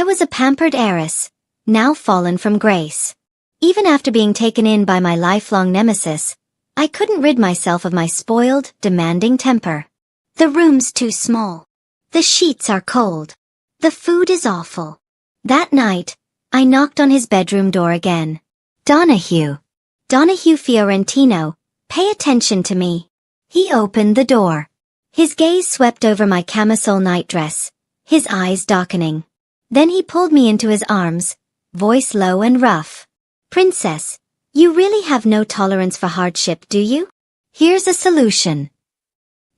I was a pampered heiress, now fallen from grace. Even after being taken in by my lifelong nemesis, I couldn't rid myself of my spoiled, demanding temper. The room's too small. The sheets are cold. The food is awful. That night, I knocked on his bedroom door again. Donahue. Donahue Fiorentino, pay attention to me. He opened the door. His gaze swept over my camisole nightdress, his eyes darkening. Then he pulled me into his arms, voice low and rough. Princess, you really have no tolerance for hardship, do you? Here's a solution.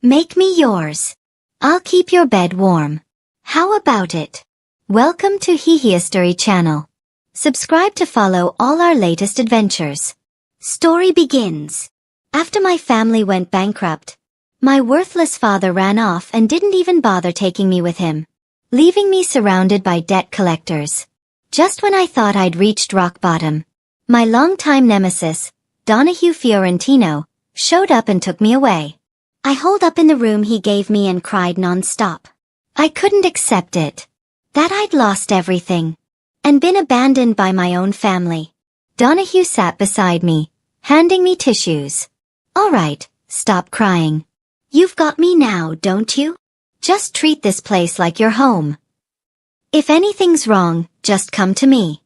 Make me yours. I'll keep your bed warm. How about it? Welcome to History channel. Subscribe to follow all our latest adventures. Story begins. After my family went bankrupt, my worthless father ran off and didn't even bother taking me with him, leaving me surrounded by debt collectors. Just when I thought I'd reached rock bottom, my longtime nemesis, Donahue Fiorentino, showed up and took me away. I holed up in the room he gave me and cried non-stop. I couldn't accept it. That I'd lost everything. And been abandoned by my own family. Donahue sat beside me, handing me tissues. All right, stop crying. You've got me now, don't you? Just treat this place like your home. If anything's wrong, just come to me.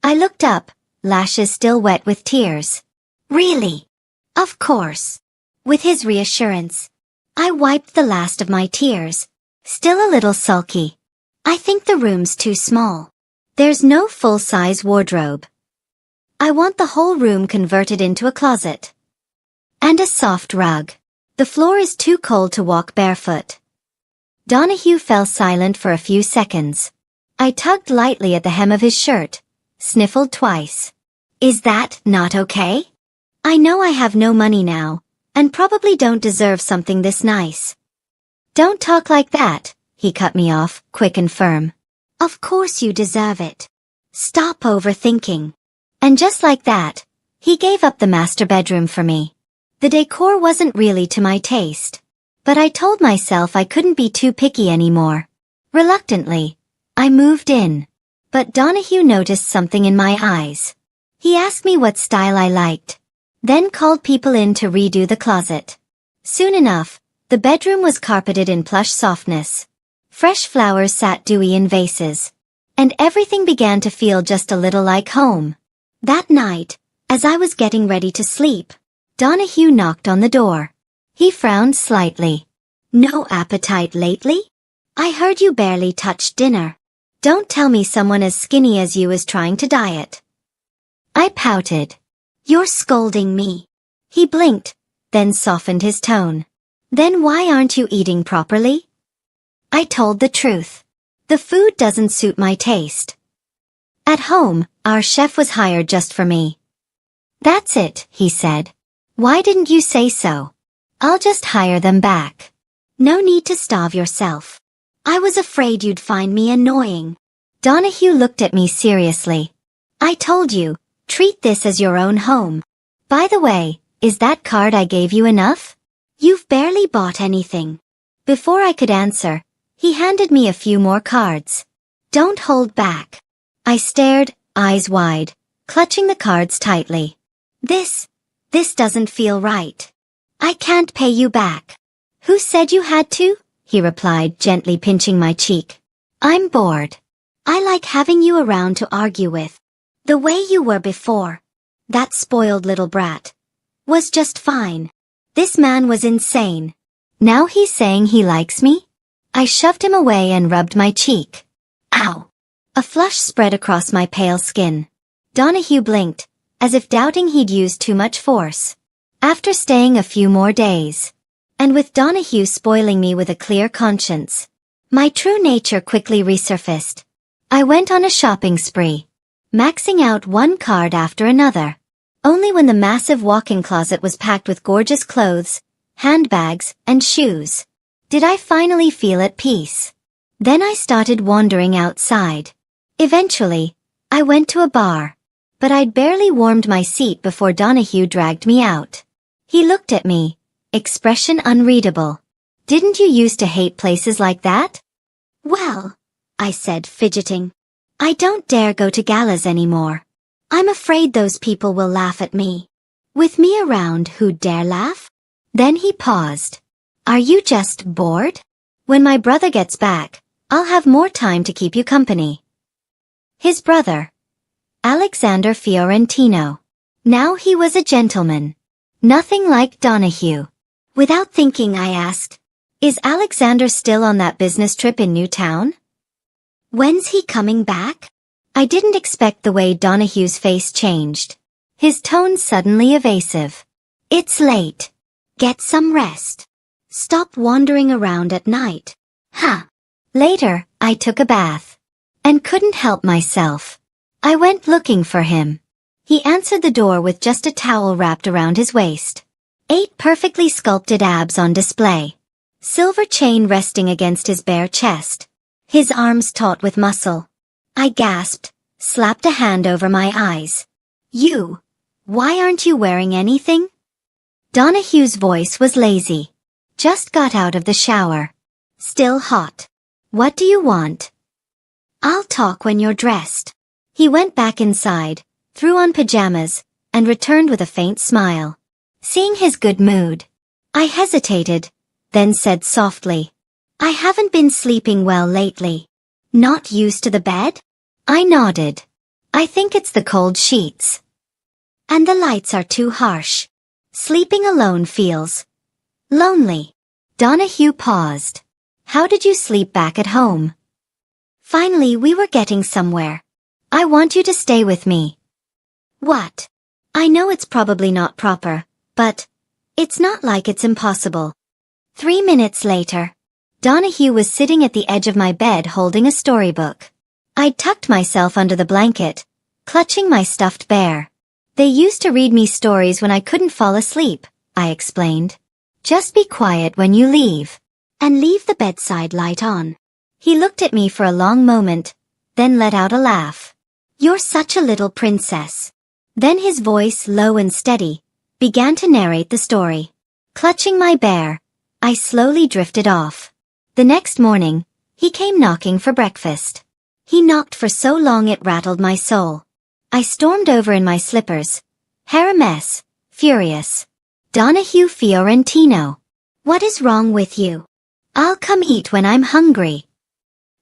I looked up, lashes still wet with tears. Really? Of course. With his reassurance, I wiped the last of my tears, still a little sulky. I think the room's too small. There's no full-size wardrobe. I want the whole room converted into a closet. And a soft rug. The floor is too cold to walk barefoot. Donahue fell silent for a few seconds. I tugged lightly at the hem of his shirt, sniffled twice. Is that not okay? I know I have no money now, and probably don't deserve something this nice. Don't talk like that, he cut me off, quick and firm. Of course you deserve it. Stop overthinking. And just like that, he gave up the master bedroom for me. The decor wasn't really to my taste, but I told myself I couldn't be too picky anymore. Reluctantly, I moved in. But Donahue noticed something in my eyes. He asked me what style I liked, then called people in to redo the closet. Soon enough, the bedroom was carpeted in plush softness. Fresh flowers sat dewy in vases, and everything began to feel just a little like home. That night, as I was getting ready to sleep, Donahue knocked on the door. He frowned slightly. No appetite lately? I heard you barely touched dinner. Don't tell me someone as skinny as you is trying to diet. I pouted. You're scolding me. He blinked, then softened his tone. Then why aren't you eating properly? I told the truth. The food doesn't suit my taste. At home, our chef was hired just for me. That's it, he said. Why didn't you say so? I'll just hire them back. No need to starve yourself. I was afraid you'd find me annoying. Donahue looked at me seriously. I told you, treat this as your own home. By the way, is that card I gave you enough? You've barely bought anything. Before I could answer, he handed me a few more cards. Don't hold back. I stared, eyes wide, clutching the cards tightly. This doesn't feel right. I can't pay you back. Who said you had to? He replied, gently pinching my cheek. I'm bored. I like having you around to argue with. The way you were before. That spoiled little brat. Was just fine. This man was insane. Now he's saying he likes me? I shoved him away and rubbed my cheek. Ow! A flush spread across my pale skin. Donahue blinked, as if doubting he'd used too much force. After staying a few more days, and with Donahue spoiling me with a clear conscience, my true nature quickly resurfaced. I went on a shopping spree, maxing out one card after another. Only when the massive walk-in closet was packed with gorgeous clothes, handbags, and shoes, did I finally feel at peace. Then I started wandering outside. Eventually, I went to a bar, but I'd barely warmed my seat before Donahue dragged me out. He looked at me, expression unreadable. Didn't you used to hate places like that? Well, I said, fidgeting. I don't dare go to galas anymore. I'm afraid those people will laugh at me. With me around, who'd dare laugh? Then he paused. Are you just bored? When my brother gets back, I'll have more time to keep you company. His brother, Alexander Fiorentino. Now he was a gentleman. Nothing like Donahue. Without thinking, I asked, is Alexander still on that business trip in Newtown? When's he coming back? I didn't expect the way Donahue's face changed. His tone suddenly evasive. It's late. Get some rest. Stop wandering around at night. Huh. Later, I took a bath. And couldn't help myself. I went looking for him. He answered the door with just a towel wrapped around his waist. 8 perfectly sculpted abs on display. Silver chain resting against his bare chest. His arms taut with muscle. I gasped, slapped a hand over my eyes. You. Why aren't you wearing anything? Donahue's voice was lazy. Just got out of the shower. Still hot. What do you want? I'll talk when you're dressed. He went back inside, threw on pajamas, and returned with a faint smile. Seeing his good mood, I hesitated, then said softly, I haven't been sleeping well lately. Not used to the bed? I nodded. I think it's the cold sheets. And the lights are too harsh. Sleeping alone feels lonely. Donahue paused. How did you sleep back at home? Finally, we were getting somewhere. I want you to stay with me. What? I know it's probably not proper, but it's not like it's impossible. 3 minutes later, Donahue was sitting at the edge of my bed holding a storybook. I'd tucked myself under the blanket, clutching my stuffed bear. They used to read me stories when I couldn't fall asleep, I explained. Just be quiet when you leave. And leave the bedside light on. He looked at me for a long moment, then let out a laugh. You're such a little princess. Then his voice, low and steady, began to narrate the story. Clutching my bear, I slowly drifted off. The next morning, he came knocking for breakfast. He knocked for so long it rattled my soul. I stormed over in my slippers, hair a mess, furious. Donahue Fiorentino. What is wrong with you? I'll come eat when I'm hungry.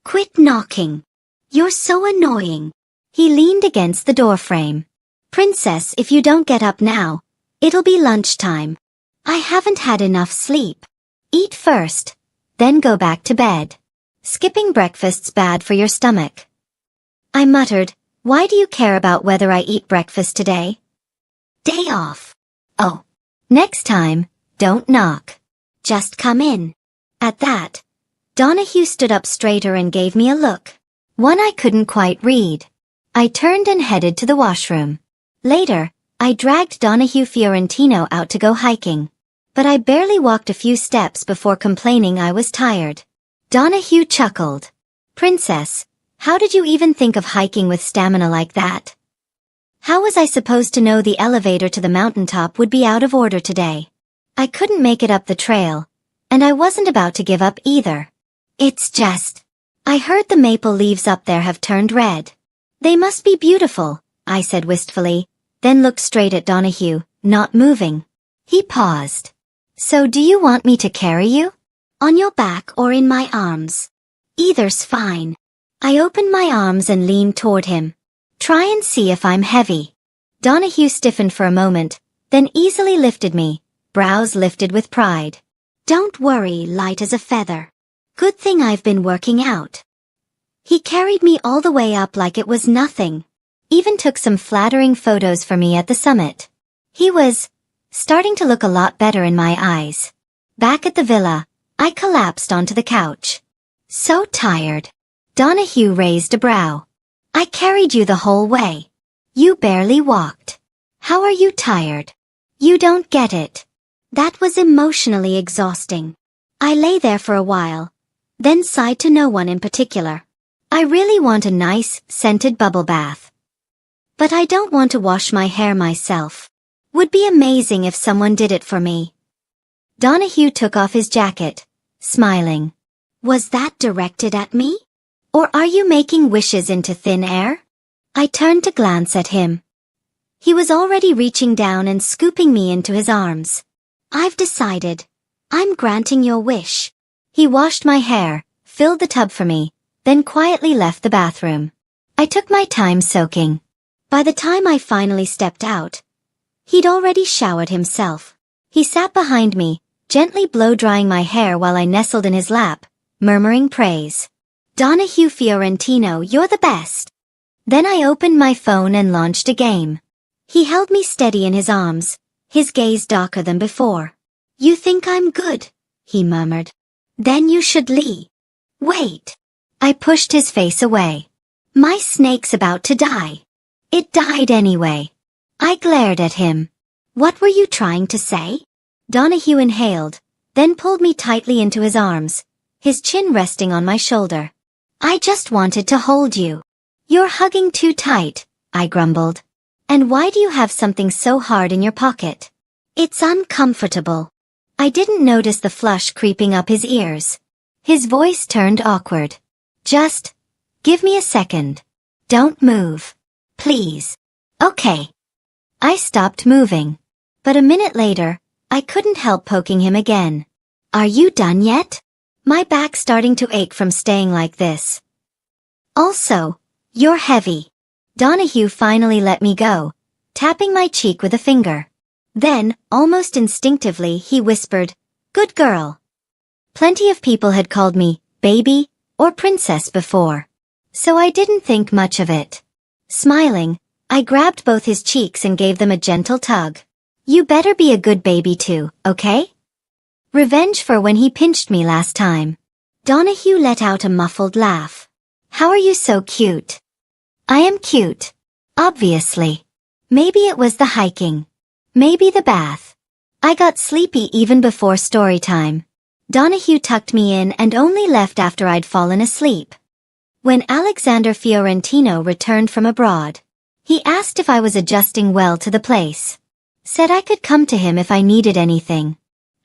Quit knocking. You're so annoying. He leaned against the doorframe. Princess, if you don't get up now, it'll be lunchtime. I haven't had enough sleep. Eat first, then go back to bed. Skipping breakfast's bad for your stomach. I muttered, why do you care about whether I eat breakfast today? Day off. Oh. Next time, don't knock. Just come in. At that, Donahue stood up straighter and gave me a look. One I couldn't quite read. I turned and headed to the washroom. Later, I dragged Donahue Fiorentino out to go hiking. But I barely walked a few steps before complaining I was tired. Donahue chuckled. Princess, how did you even think of hiking with stamina like that? How was I supposed to know the elevator to the mountaintop would be out of order today? I couldn't make it up the trail, and I wasn't about to give up either. It's just, I heard the maple leaves up there have turned red. They must be beautiful, I said wistfully, then looked straight at Donahue, not moving. He paused. So do you want me to carry you? On your back or in my arms? Either's fine. I opened my arms and leaned toward him. Try and see if I'm heavy. Donahue stiffened for a moment, then easily lifted me, brows lifted with pride. Don't worry, light as a feather. Good thing I've been working out. He carried me all the way up like it was nothing. Even took some flattering photos for me at the summit. He was starting to look a lot better in my eyes. Back at the villa, I collapsed onto the couch. So tired. Donahue raised a brow. I carried you the whole way. You barely walked. How are you tired? You don't get it. That was emotionally exhausting. I lay there for a while, then sighed to no one in particular. I really want a nice, scented bubble bath. But I don't want to wash my hair myself. Would be amazing if someone did it for me. Donahue took off his jacket, smiling. Was that directed at me? Or are you making wishes into thin air? I turned to glance at him. He was already reaching down and scooping me into his arms. I've decided. I'm granting your wish. He washed my hair, filled the tub for me, then quietly left the bathroom. I took my time soaking. By the time I finally stepped out, he'd already showered himself. He sat behind me, gently blow-drying my hair while I nestled in his lap, murmuring praise. Donahue Fiorentino, you're the best. Then I opened my phone and launched a game. He held me steady in his arms, his gaze darker than before. You think I'm good? He murmured. Then you should leave. Wait. I pushed his face away. My snake's about to die. It died anyway. I glared at him. What were you trying to say? Donahue inhaled, then pulled me tightly into his arms, his chin resting on my shoulder. I just wanted to hold you. You're hugging too tight, I grumbled. And why do you have something so hard in your pocket? It's uncomfortable. I didn't notice the flush creeping up his ears. His voice turned awkward. Just give me a second. Don't move. Please. Okay. I stopped moving. But a minute later, I couldn't help poking him again. Are you done yet? My back's starting to ache from staying like this. Also, you're heavy. Donahue finally let me go, tapping my cheek with a finger. Then, almost instinctively, he whispered, "Good girl." Plenty of people had called me baby or princess before, so I didn't think much of it. Smiling, I grabbed both his cheeks and gave them a gentle tug. You better be a good baby too, okay? Revenge for when he pinched me last time. Donahue let out a muffled laugh. How are you so cute? I am cute. Obviously. Maybe it was the hiking. Maybe the bath. I got sleepy even before story time. Donahue tucked me in and only left after I'd fallen asleep. When Alexander Fiorentino returned from abroad, he asked if I was adjusting well to the place. Said I could come to him if I needed anything.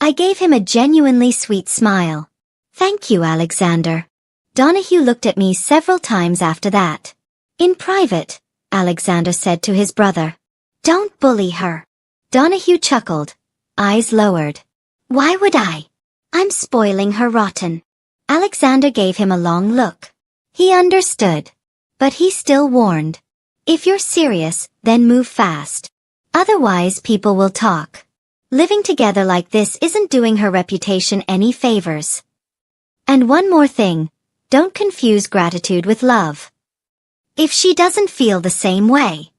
I gave him a genuinely sweet smile. Thank you, Alexander. Donahue looked at me several times after that. In private, Alexander said to his brother. Don't bully her. Donahue chuckled, eyes lowered. Why would I? I'm spoiling her rotten. Alexander gave him a long look. He understood. But he still warned. If you're serious, then move fast. Otherwise people will talk. Living together like this isn't doing her reputation any favors. And one more thing, don't confuse gratitude with love. If she doesn't feel the same way,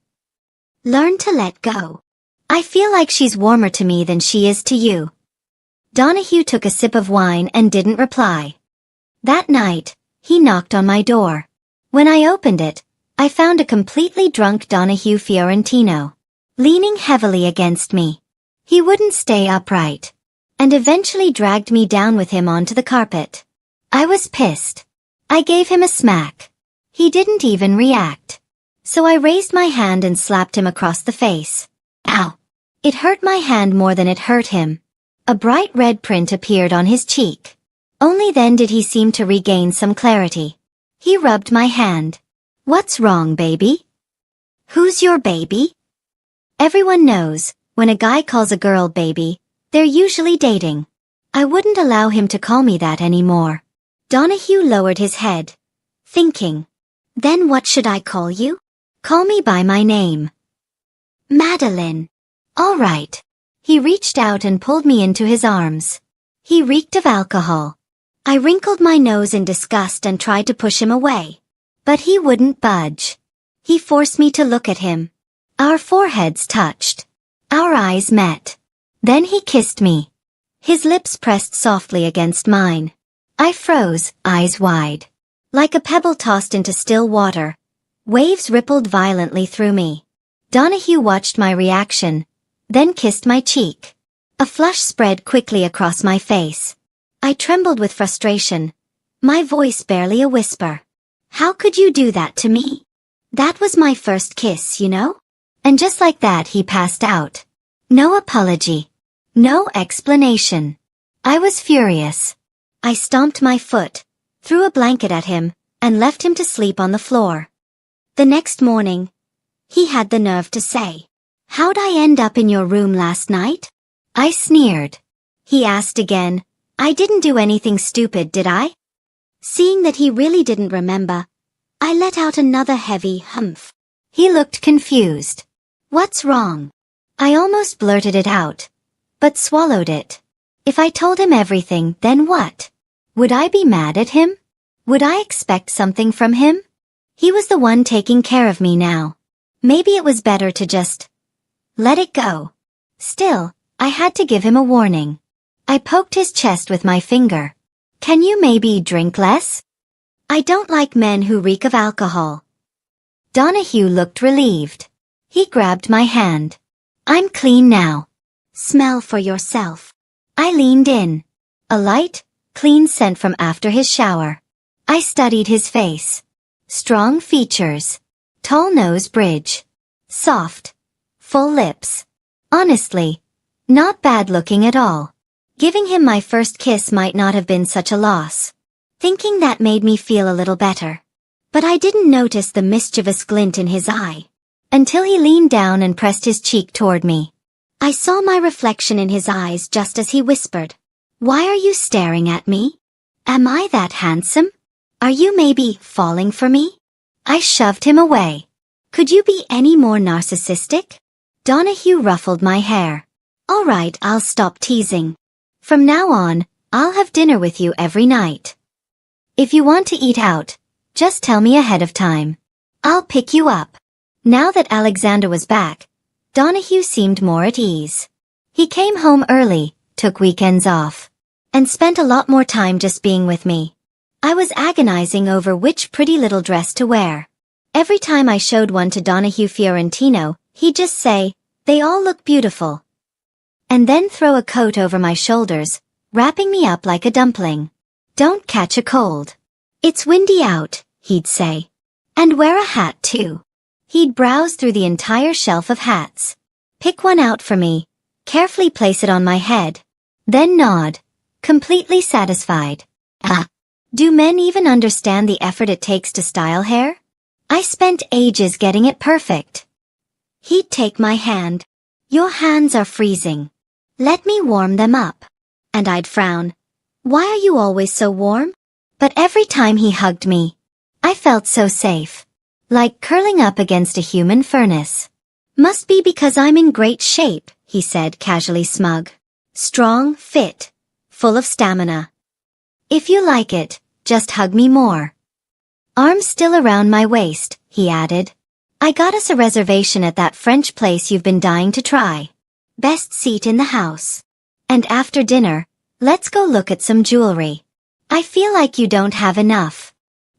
learn to let go. I feel like she's warmer to me than she is to you. Donahue took a sip of wine and didn't reply. That night, he knocked on my door. When I opened it, I found a completely drunk Donahue Fiorentino, leaning heavily against me. He wouldn't stay upright, and eventually dragged me down with him onto the carpet. I was pissed. I gave him a smack. He didn't even react. So I raised my hand and slapped him across the face. Ow! It hurt my hand more than it hurt him. A bright red print appeared on his cheek. Only then did he seem to regain some clarity. He rubbed my hand. What's wrong, baby? Who's your baby? Everyone knows, when a guy calls a girl baby, they're usually dating. I wouldn't allow him to call me that anymore. Donahue lowered his head, thinking. Then what should I call you? Call me by my name. Madeline. All right. He reached out and pulled me into his arms. He reeked of alcohol. I wrinkled my nose in disgust and tried to push him away. But he wouldn't budge. He forced me to look at him. Our foreheads touched. Our eyes met. Then he kissed me. His lips pressed softly against mine. I froze, eyes wide. Like a pebble tossed into still water, waves rippled violently through me. Donahue watched my reaction, then kissed my cheek. A flush spread quickly across my face. I trembled with frustration, my voice barely a whisper. How could you do that to me? That was my first kiss, you know? And just like that he passed out. No apology. No explanation. I was furious. I stomped my foot, threw a blanket at him, and left him to sleep on the floor. The next morning, he had the nerve to say, "How'd I end up in your room last night?" I sneered. He asked again, "I didn't do anything stupid, did I?" Seeing that he really didn't remember, I let out another heavy humph. He looked confused. "What's wrong?" I almost blurted it out, but swallowed it. If I told him everything, then what? Would I be mad at him? Would I expect something from him? He was the one taking care of me now. Maybe it was better to just let it go. Still, I had to give him a warning. I poked his chest with my finger. "Can you maybe drink less? I don't like men who reek of alcohol." Donahue looked relieved. He grabbed my hand. "I'm clean now. Smell for yourself." I leaned in. A light, clean scent from after his shower. I studied his face. Strong features. Tall nose bridge. Soft. Full lips. Honestly, not bad looking at all. Giving him my first kiss might not have been such a loss. Thinking that made me feel a little better. But I didn't notice the mischievous glint in his eye until he leaned down and pressed his cheek toward me. I saw my reflection in his eyes just as he whispered, "Why are you staring at me? Am I that handsome? Are you maybe falling for me?" I shoved him away. "Could you be any more narcissistic?" Donahue ruffled my hair. "All right, I'll stop teasing. From now on, I'll have dinner with you every night. If you want to eat out, just tell me ahead of time. I'll pick you up." Now that Alexander was back, Donahue seemed more at ease. He came home early, took weekends off, and spent a lot more time just being with me. I was agonizing over which pretty little dress to wear. Every time I showed one to Donahue Fiorentino, he'd just say, "They all look beautiful," and then throw a coat over my shoulders, wrapping me up like a dumpling. "Don't catch a cold. It's windy out," he'd say. "And wear a hat too." He'd browse through the entire shelf of hats, pick one out for me, carefully place it on my head, then nod, completely satisfied. Do men even understand the effort it takes to style hair? I spent ages getting it perfect. He'd take my hand. "Your hands are freezing. Let me warm them up." And I'd frown. "Why are you always so warm?" But every time he hugged me, I felt so safe. Like curling up against a human furnace. "Must be because I'm in great shape," he said, casually smug. "Strong, fit, full of stamina. If you like it, just hug me more." "Arms still around my waist," he added. "I got us a reservation at that French place you've been dying to try. Best seat in the house. And after dinner, let's go look at some jewelry. I feel like you don't have enough."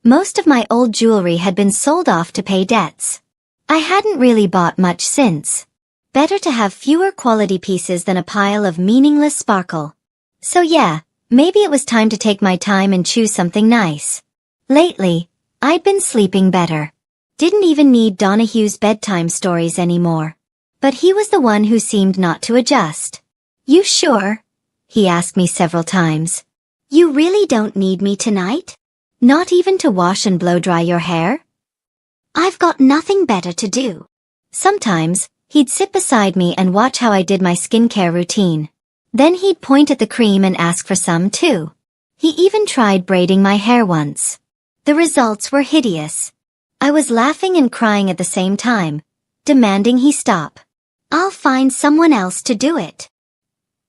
Most of my old jewelry had been sold off to pay debts. I hadn't really bought much since. Better to have fewer quality pieces than a pile of meaningless sparkle. So yeah, maybe it was time to take my time and choose something nice. Lately, I'd been sleeping better. Didn't even need Donahue's bedtime stories anymore. But he was the one who seemed not to adjust. "You sure?" he asked me several times. "You really don't need me tonight? Not even to wash and blow-dry your hair?" "I've got nothing better to do." Sometimes, he'd sit beside me and watch how I did my skincare routine. Then he'd point at the cream and ask for some too. He even tried braiding my hair once. The results were hideous. I was laughing and crying at the same time, demanding he stop. "I'll find someone else to do it."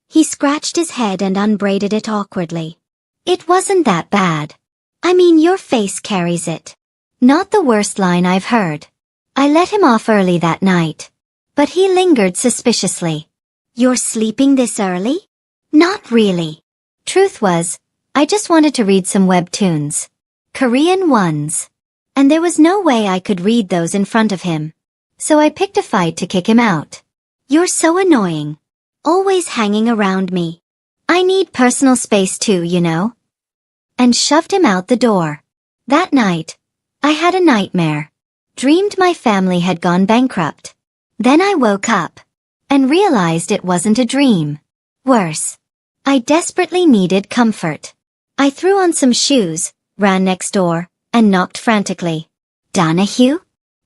He scratched his head and unbraided it awkwardly. "It wasn't that bad. I mean, your face carries it." Not the worst line I've heard. I let him off early that night. But he lingered suspiciously. "You're sleeping this early?" "Not really." Truth was, I just wanted to read some webtoons. Korean ones. And there was no way I could read those in front of him. So I picked a fight to kick him out. "You're so annoying. Always hanging around me. I need personal space too, you know." And shoved him out the door. That night, I had a nightmare. Dreamed my family had gone bankrupt. Then I woke up and realized it wasn't a dream. Worse, I desperately needed comfort. I threw on some shoes, ran next door, and knocked frantically. Donahue?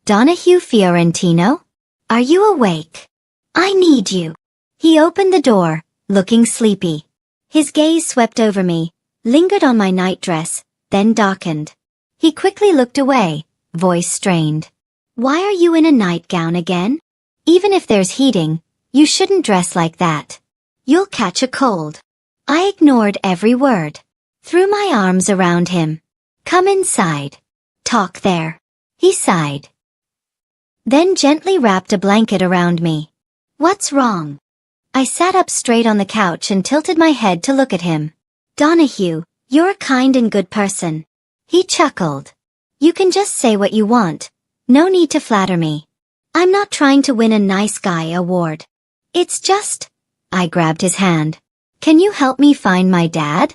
Donahue Fiorentino? Are you awake? I need you. He opened the door, looking sleepy. His gaze swept over me, lingered on my nightdress, then darkened. He quickly looked away, voice strained. Why are you in a nightgown again? Even if there's heating, you shouldn't dress like that. You'll catch a cold. I ignored every word. Threw my arms around him. Come inside. Talk there. He sighed. Then gently wrapped a blanket around me. What's wrong? I sat up straight on the couch and tilted my head to look at him. Donahue, you're a kind and good person. He chuckled. You can just say what you want. No need to flatter me. I'm not trying to win a nice guy award. It's just... I grabbed his hand. Can you help me find my dad?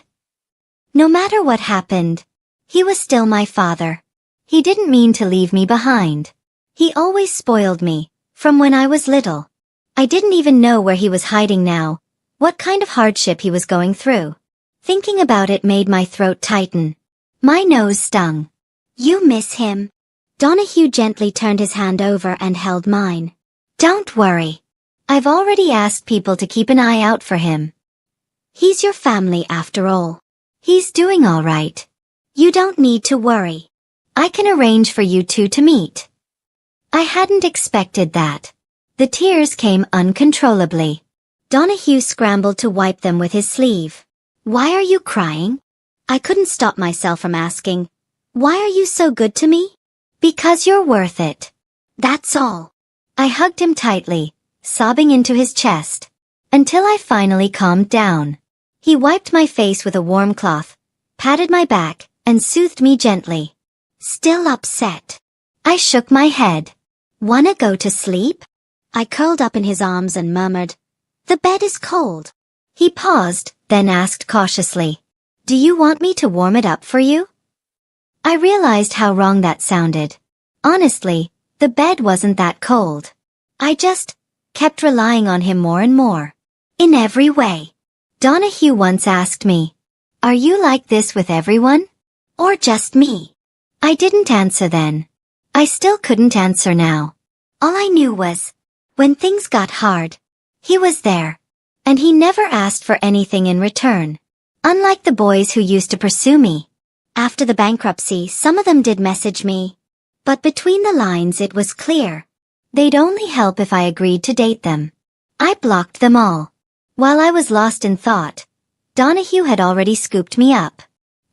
No matter what happened, he was still my father. He didn't mean to leave me behind. He always spoiled me, from when I was little. I didn't even know where he was hiding now, what kind of hardship he was going through. Thinking about it made my throat tighten. My nose stung. You miss him. Donahue gently turned his hand over and held mine. Don't worry. I've already asked people to keep an eye out for him. He's your family after all. He's doing all right. You don't need to worry. I can arrange for you two to meet. I hadn't expected that. The tears came uncontrollably. Donahue scrambled to wipe them with his sleeve. Why are you crying? I couldn't stop myself from asking. Why are you so good to me? Because you're worth it. That's all. I hugged him tightly, sobbing into his chest, until I finally calmed down. He wiped my face with a warm cloth, patted my back, and soothed me gently. Still upset? I shook my head. Wanna go to sleep? I curled up in his arms and murmured, The bed is cold. He paused, then asked cautiously, Do you want me to warm it up for you? I realized how wrong that sounded. Honestly, the bed wasn't that cold. I just kept relying on him more and more. In every way. Donahue once asked me, Are you like this with everyone? Or just me? I didn't answer then. I still couldn't answer now. All I knew was, when things got hard, he was there. And he never asked for anything in return. Unlike the boys who used to pursue me. After the bankruptcy, some of them did message me. But between the lines it was clear. They'd only help if I agreed to date them. I blocked them all. While I was lost in thought, Donahue had already scooped me up.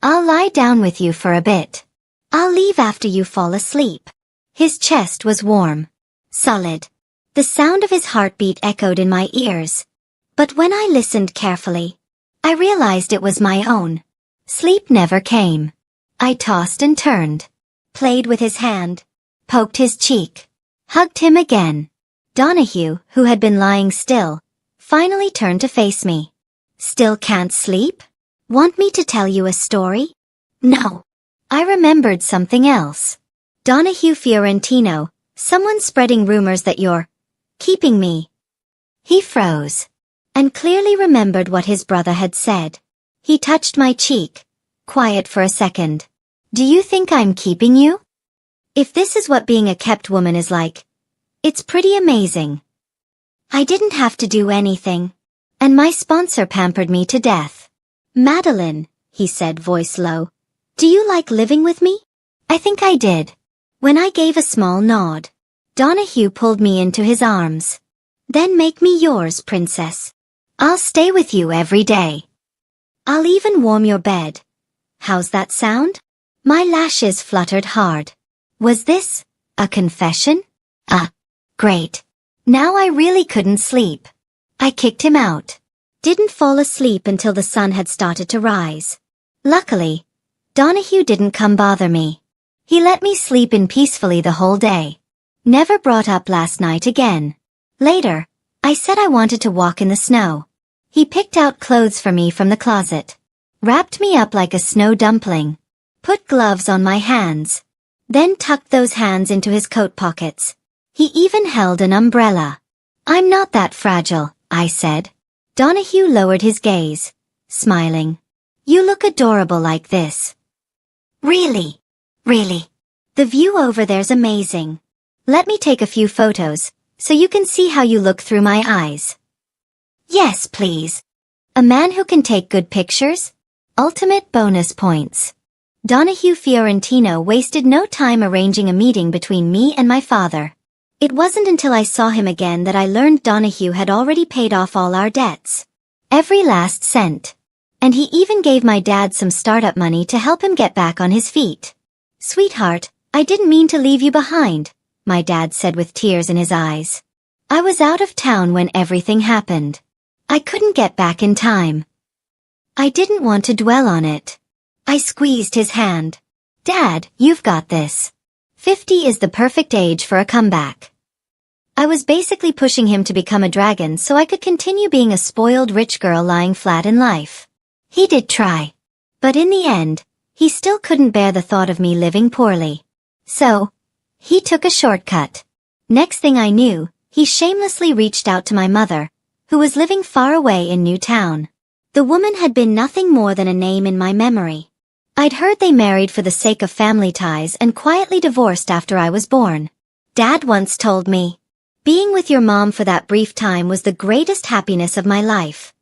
I'll lie down with you for a bit. I'll leave after you fall asleep. His chest was warm. Solid. The sound of his heartbeat echoed in my ears. But when I listened carefully, I realized it was my own. Sleep never came. I tossed and turned. Played with his hand. Poked his cheek. Hugged him again. Donahue, who had been lying still, finally turned to face me. Still can't sleep? Want me to tell you a story? No. I remembered something else. Donahue Fiorentino, someone spreading rumors that you're keeping me. He froze. And clearly remembered what his brother had said. He touched my cheek, quiet for a second. Do you think I'm keeping you? If this is what being a kept woman is like, it's pretty amazing. I didn't have to do anything. And my sponsor pampered me to death. Madeline, he said, voice low. Do you like living with me? I think I did. When I gave a small nod, Donahue pulled me into his arms. Then make me yours, princess. I'll stay with you every day. I'll even warm your bed. How's that sound? My lashes fluttered hard. Was this a confession? Great. Now I really couldn't sleep. I kicked him out. Didn't fall asleep until the sun had started to rise. Luckily, Donahue didn't come bother me. He let me sleep in peacefully the whole day. Never brought up last night again. Later, I said I wanted to walk in the snow. He picked out clothes for me from the closet. Wrapped me up like a snow dumpling. Put gloves on my hands. Then tucked those hands into his coat pockets. He even held an umbrella. I'm not that fragile, I said. Donahue lowered his gaze, smiling. You look adorable like this. Really? Really? The view over there's amazing. Let me take a few photos, so you can see how you look through my eyes. Yes, please. A man who can take good pictures? Ultimate bonus points. Donahue Fiorentino wasted no time arranging a meeting between me and my father. It wasn't until I saw him again that I learned Donahue had already paid off all our debts. Every last cent. And he even gave my dad some startup money to help him get back on his feet. Sweetheart, I didn't mean to leave you behind, my dad said with tears in his eyes. I was out of town when everything happened. I couldn't get back in time. I didn't want to dwell on it. I squeezed his hand. Dad, you've got this. 50 is the perfect age for a comeback. I was basically pushing him to become a dragon so I could continue being a spoiled rich girl lying flat in life. He did try. But in the end, he still couldn't bear the thought of me living poorly. So, he took a shortcut. Next thing I knew, he shamelessly reached out to my mother, who was living far away in Newtown. The woman had been nothing more than a name in my memory. I'd heard they married for the sake of family ties and quietly divorced after I was born. Dad once told me, being with your mom for that brief time was the greatest happiness of my life.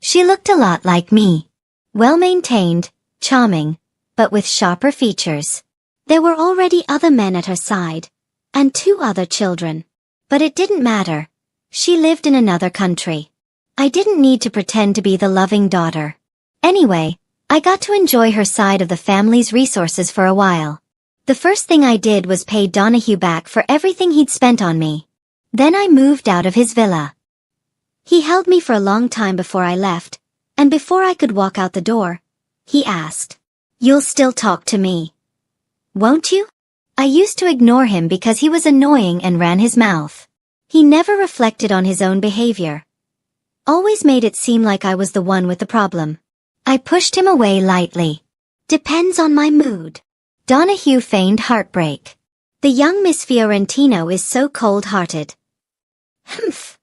She looked a lot like me. Well-maintained, charming, but with sharper features. There were already other men at her side, and 2 other children. But it didn't matter. She lived in another country. I didn't need to pretend to be the loving daughter. Anyway, I got to enjoy her side of the family's resources for a while. The first thing I did was pay Donahue back for everything he'd spent on me. Then I moved out of his villa. He held me for a long time before I left, and before I could walk out the door, he asked, "You'll still talk to me, won't you?" I used to ignore him because he was annoying and ran his mouth. He never reflected on his own behavior. Always made it seem like I was the one with the problem. I pushed him away lightly. Depends on my mood. Donahue feigned heartbreak. The young Miss Fiorentino is so cold-hearted. Humph.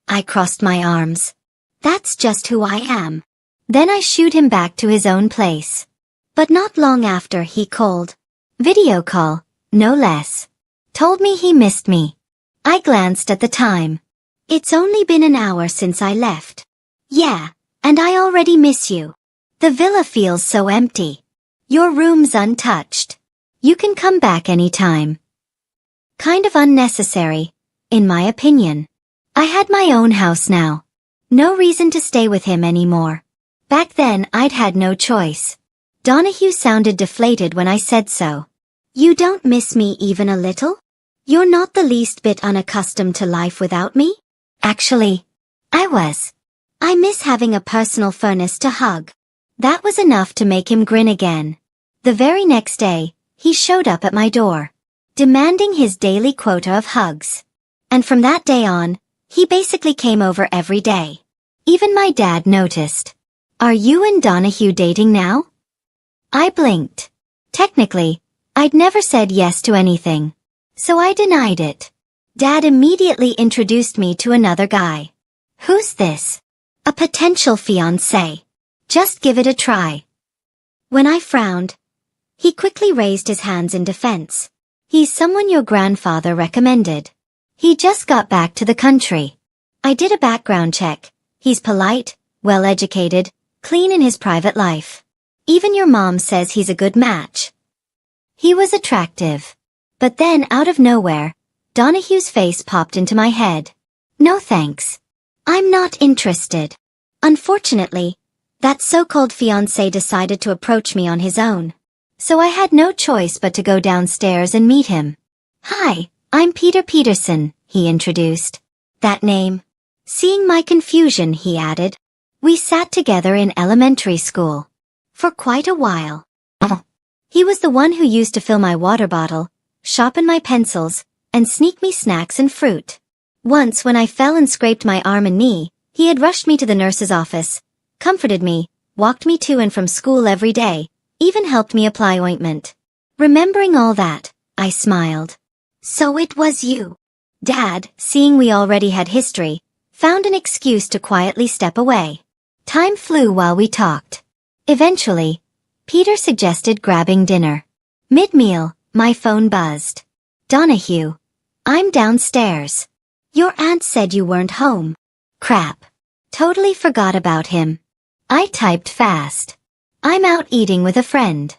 I crossed my arms. That's just who I am. Then I shooed him back to his own place. But not long after he called. Video call, no less. Told me he missed me. I glanced at the time. It's only been an hour since I left. Yeah, and I already miss you. The villa feels so empty. Your room's untouched. You can come back anytime. Kind of unnecessary, in my opinion. I had my own house now. No reason to stay with him anymore. Back then I'd had no choice. Donahue sounded deflated when I said so. You don't miss me even a little? You're not the least bit unaccustomed to life without me? Actually, I was. I miss having a personal furnace to hug. That was enough to make him grin again. The very next day, he showed up at my door, demanding his daily quota of hugs. And from that day on, he basically came over every day. Even my dad noticed. Are you and Donahue dating now? I blinked. Technically, I'd never said yes to anything. So I denied it. Dad immediately introduced me to another guy. Who's this? A potential fiancé. Just give it a try. When I frowned, he quickly raised his hands in defense. He's someone your grandfather recommended. He just got back to the country. I did a background check. He's polite, well-educated, clean in his private life. Even your mom says he's a good match. He was attractive. But then out of nowhere, Donahue's face popped into my head. No thanks. I'm not interested. Unfortunately, that so-called fiancé decided to approach me on his own. So I had no choice but to go downstairs and meet him. Hi, I'm Peter Peterson, he introduced. That name. Seeing my confusion, he added. We sat together in elementary school. For quite a while. He was the one who used to fill my water bottle, sharpen my pencils, and sneak me snacks and fruit. Once when I fell and scraped my arm and knee, he had rushed me to the nurse's office, comforted me, walked me to and from school every day, even helped me apply ointment. Remembering all that, I smiled. So it was you. Dad, seeing we already had history, found an excuse to quietly step away. Time flew while we talked. Eventually, Peter suggested grabbing dinner. Mid-meal, my phone buzzed. Donahue. I'm downstairs. Your aunt said you weren't home. Crap. Totally forgot about him. I typed fast. I'm out eating with a friend.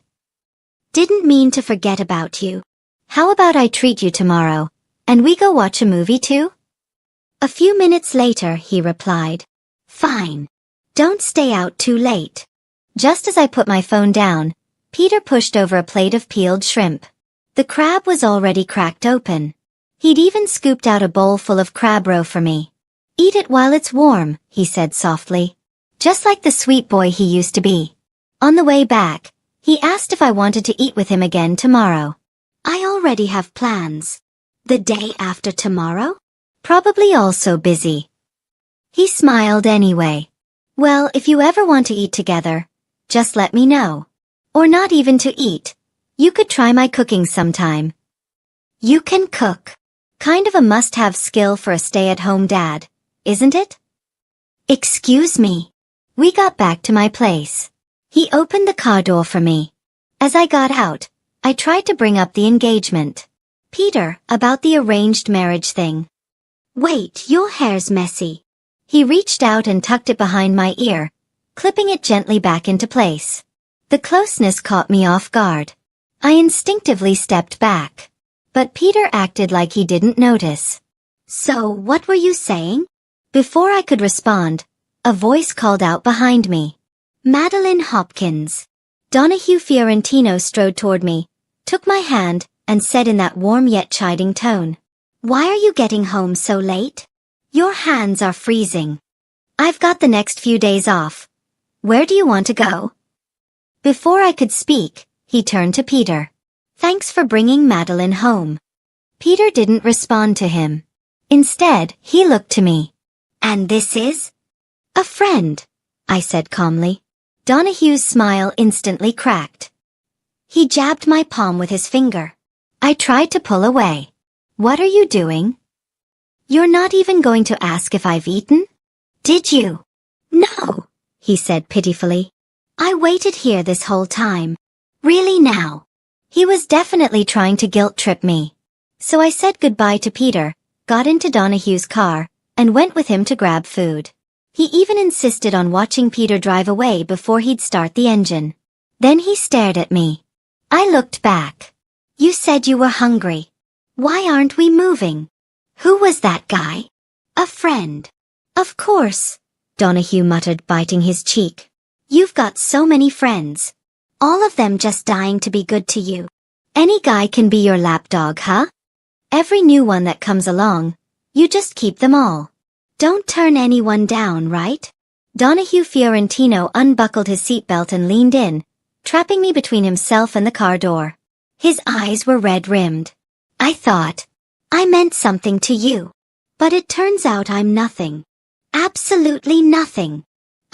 Didn't mean to forget about you. How about I treat you tomorrow, and we go watch a movie too? A few minutes later, he replied. Fine. Don't stay out too late. Just as I put my phone down, Peter pushed over a plate of peeled shrimp. The crab was already cracked open. He'd even scooped out a bowl full of crab roe for me. Eat it while it's warm, he said softly. Just like the sweet boy he used to be. On the way back, he asked if I wanted to eat with him again tomorrow. I already have plans. The day after tomorrow? Probably also busy. He smiled anyway. Well, if you ever want to eat together, just let me know. Or not even to eat. You could try my cooking sometime. You can cook. Kind of a must-have skill for a stay-at-home dad, isn't it? Excuse me. We got back to my place. He opened the car door for me. As I got out, I tried to bring up the engagement. Peter, about the arranged marriage thing. Wait, your hair's messy. He reached out and tucked it behind my ear, clipping it gently back into place. The closeness caught me off guard. I instinctively stepped back. But Peter acted like he didn't notice. So, what were you saying? Before I could respond, a voice called out behind me. Madeline Hopkins. Donahue Fiorentino strode toward me, took my hand, and said in that warm yet chiding tone, Why are you getting home so late? Your hands are freezing. I've got the next few days off. Where do you want to go? Before I could speak, he turned to Peter. Thanks for bringing Madeline home. Peter didn't respond to him. Instead, he looked to me. And this is? A friend, I said calmly. Donahue's smile instantly cracked. He jabbed my palm with his finger. I tried to pull away. What are you doing? You're not even going to ask if I've eaten? Did you? No, he said pitifully. I waited here this whole time. Really now? He was definitely trying to guilt-trip me. So I said goodbye to Peter, got into Donahue's car, and went with him to grab food. He even insisted on watching Peter drive away before he'd start the engine. Then he stared at me. I looked back. You said you were hungry. Why aren't we moving? Who was that guy? A friend. Of course, Donahue muttered, biting his cheek. You've got so many friends. All of them just dying to be good to you. Any guy can be your lapdog, huh? Every new one that comes along, you just keep them all. Don't turn anyone down, right? Donahue Fiorentino unbuckled his seatbelt and leaned in, trapping me between himself and the car door. His eyes were red-rimmed. I thought, I meant something to you. But it turns out I'm nothing. Absolutely nothing.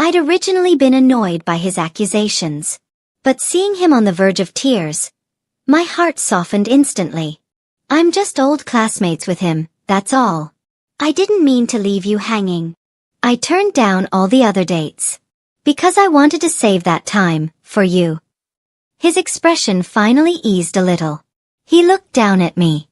I'd originally been annoyed by his accusations. But seeing him on the verge of tears, my heart softened instantly. I'm just old classmates with him, that's all. I didn't mean to leave you hanging. I turned down all the other dates. Because I wanted to save that time, for you. His expression finally eased a little. He looked down at me.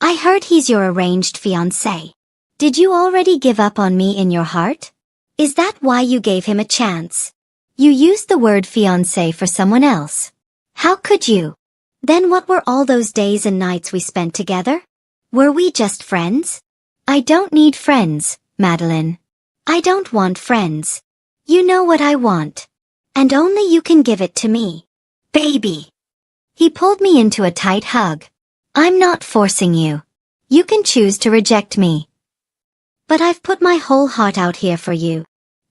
I heard he's your arranged fiancé. Did you already give up on me in your heart? Is that why you gave him a chance? You used the word fiancé for someone else. How could you? Then what were all those days and nights we spent together? Were we just friends? I don't need friends, Madeline. I don't want friends. You know what I want. And only you can give it to me. Baby. He pulled me into a tight hug. I'm not forcing you. You can choose to reject me. But I've put my whole heart out here for you.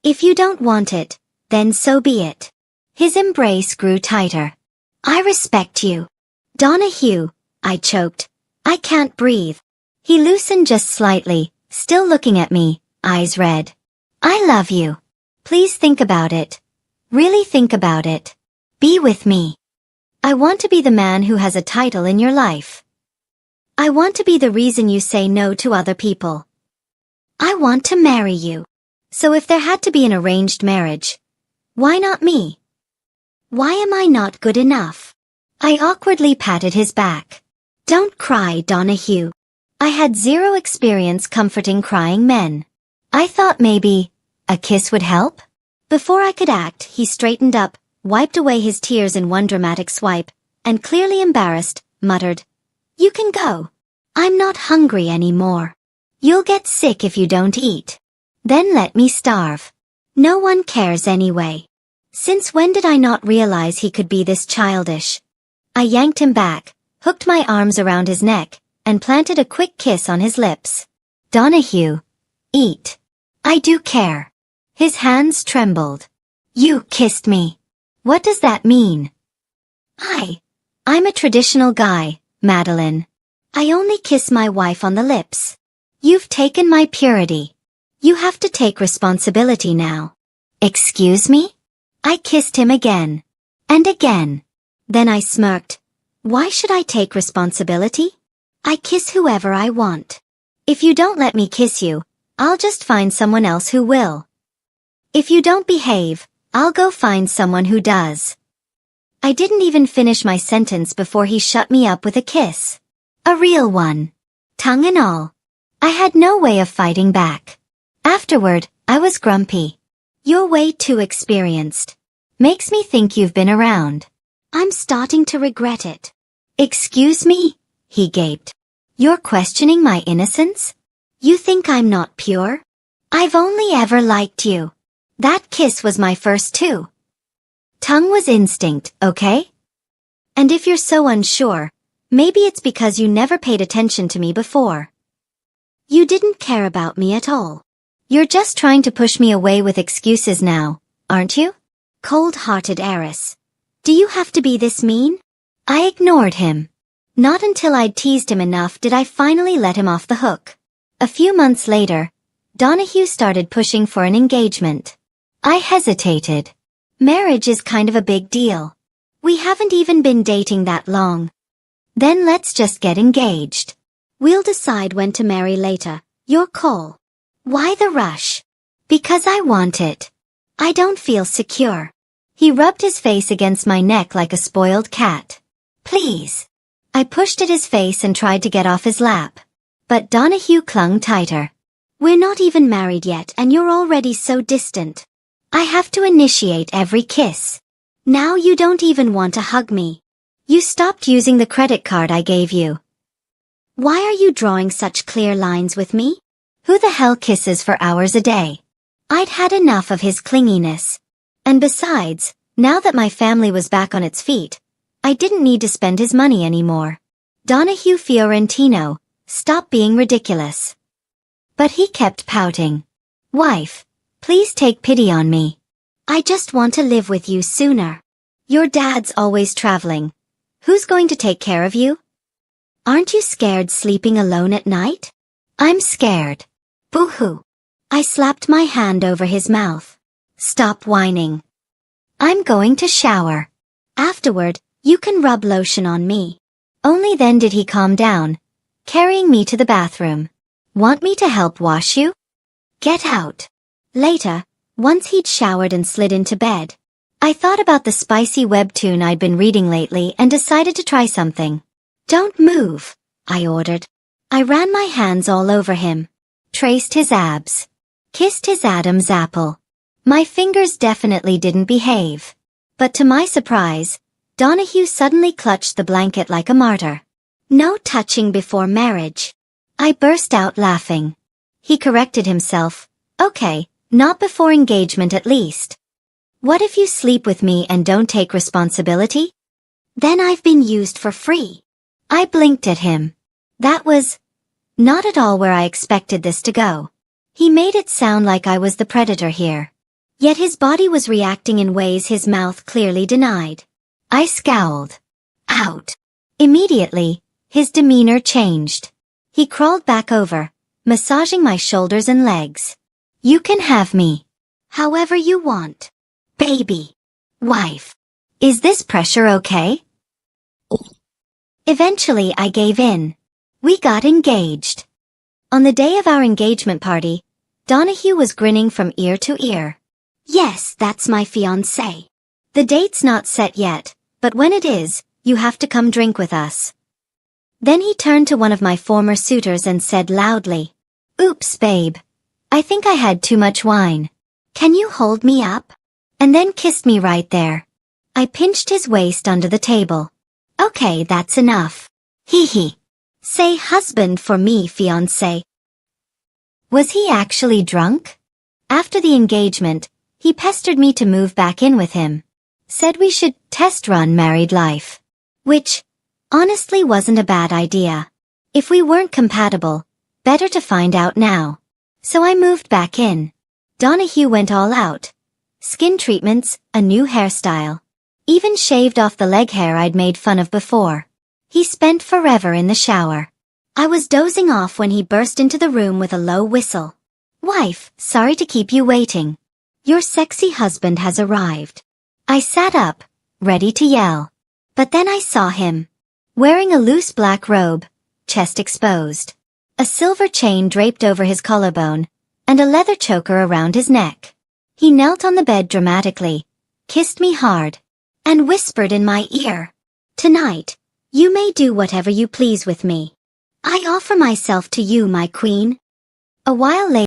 If you don't want it, then so be it. His embrace grew tighter. I respect you. Donahue, I choked. I can't breathe. He loosened just slightly, still looking at me, eyes red. I love you. Please think about it. Really think about it. Be with me. I want to be the man who has a title in your life. I want to be the reason you say no to other people. I want to marry you. So if there had to be an arranged marriage, why not me? Why am I not good enough? I awkwardly patted his back. Don't cry, Donahue. I had zero experience comforting crying men. I thought maybe a kiss would help? Before I could act, he straightened up, wiped away his tears in one dramatic swipe, and clearly embarrassed, muttered, "You can go. I'm not hungry anymore. You'll get sick if you don't eat. Then let me starve. No one cares anyway." Since when did I not realize he could be this childish? I yanked him back, hooked my arms around his neck, and planted a quick kiss on his lips. "Donahue, eat. I do care." His hands trembled. "You kissed me. What does that mean?" I'm a traditional guy, Madeline. I only kiss my wife on the lips. You've taken my purity. You have to take responsibility now." "Excuse me?" I kissed him again. And again. Then I smirked. "Why should I take responsibility? I kiss whoever I want. If you don't let me kiss you, I'll just find someone else who will. If you don't behave, I'll go find someone who does." I didn't even finish my sentence before he shut me up with a kiss. A real one. Tongue and all. I had no way of fighting back. Afterward, I was grumpy. "You're way too experienced. Makes me think you've been around. I'm starting to regret it." "Excuse me?" he gaped. "You're questioning my innocence? You think I'm not pure? I've only ever liked you. That kiss was my first too." Tongue was instinct, okay? And if you're so unsure, maybe it's because you never paid attention to me before. You didn't care about me at all. You're just trying to push me away with excuses now, aren't you? Cold-hearted heiress. Do you have to be this mean? I ignored him. Not until I'd teased him enough did I finally let him off the hook. A few months later, Donahue started pushing for an engagement. I hesitated. Marriage is kind of a big deal. We haven't even been dating that long. Then let's just get engaged. We'll decide when to marry later. Your call. Why the rush? Because I want it. I don't feel secure. He rubbed his face against my neck like a spoiled cat. Please. I pushed at his face and tried to get off his lap. But Donahue clung tighter. We're not even married yet and you're already so distant. I have to initiate every kiss. Now you don't even want to hug me. You stopped using the credit card I gave you. Why are you drawing such clear lines with me? Who the hell kisses for hours a day? I'd had enough of his clinginess. And besides, now that my family was back on its feet, I didn't need to spend his money anymore. Donahue Fiorentino, stop being ridiculous. But he kept pouting. Wife, please take pity on me. I just want to live with you sooner. Your dad's always traveling. Who's going to take care of you? Aren't you scared sleeping alone at night? I'm scared. Boo-hoo. I slapped my hand over his mouth. Stop whining. I'm going to shower. Afterward, you can rub lotion on me. Only then did he calm down, carrying me to the bathroom. Want me to help wash you? Get out. Later, once he'd showered and slid into bed, I thought about the spicy webtoon I'd been reading lately and decided to try something. Don't move, I ordered. I ran my hands all over him, traced his abs, kissed his Adam's apple. My fingers definitely didn't behave. But to my surprise, Donahue suddenly clutched the blanket like a martyr. No touching before marriage. I burst out laughing. He corrected himself. Okay, not before engagement at least. What if you sleep with me and don't take responsibility? Then I've been used for free. I blinked at him. That was not at all where I expected this to go. He made it sound like I was the predator here. Yet his body was reacting in ways his mouth clearly denied. I scowled. Out. Immediately, his demeanor changed. He crawled back over, massaging my shoulders and legs. You can have me. However you want. Baby. Wife. Is this pressure okay? Eventually I gave in. We got engaged. On the day of our engagement party, Donahue was grinning from ear to ear. Yes, that's my fiancé. The date's not set yet, but when it is, You have to come drink with us." Then he turned to one of my former suitors and said loudly, "Oops, babe. I think I had too much wine. Can you hold me up?" And then kissed me right there. I pinched his waist under the table. "Okay, that's enough. Hee hee. Say husband for me, fiancé." Was he actually drunk? After the engagement, he pestered me to move back in with him. Said we should test run married life. Which, honestly, wasn't a bad idea. If we weren't compatible, better to find out now. So I moved back in. Donahue went all out. Skin treatments, a new hairstyle. Even shaved off the leg hair I'd made fun of before. He spent forever in the shower. I was dozing off when he burst into the room with a low whistle. "Wife, sorry to keep you waiting. Your sexy husband has arrived." I sat up, ready to yell. But then I saw him. Wearing a loose black robe, chest exposed. A silver chain draped over his collarbone, and a leather choker around his neck. He knelt on the bed dramatically, kissed me hard, and whispered in my ear, "Tonight, you may do whatever you please with me. I offer myself to you, my queen." A while later,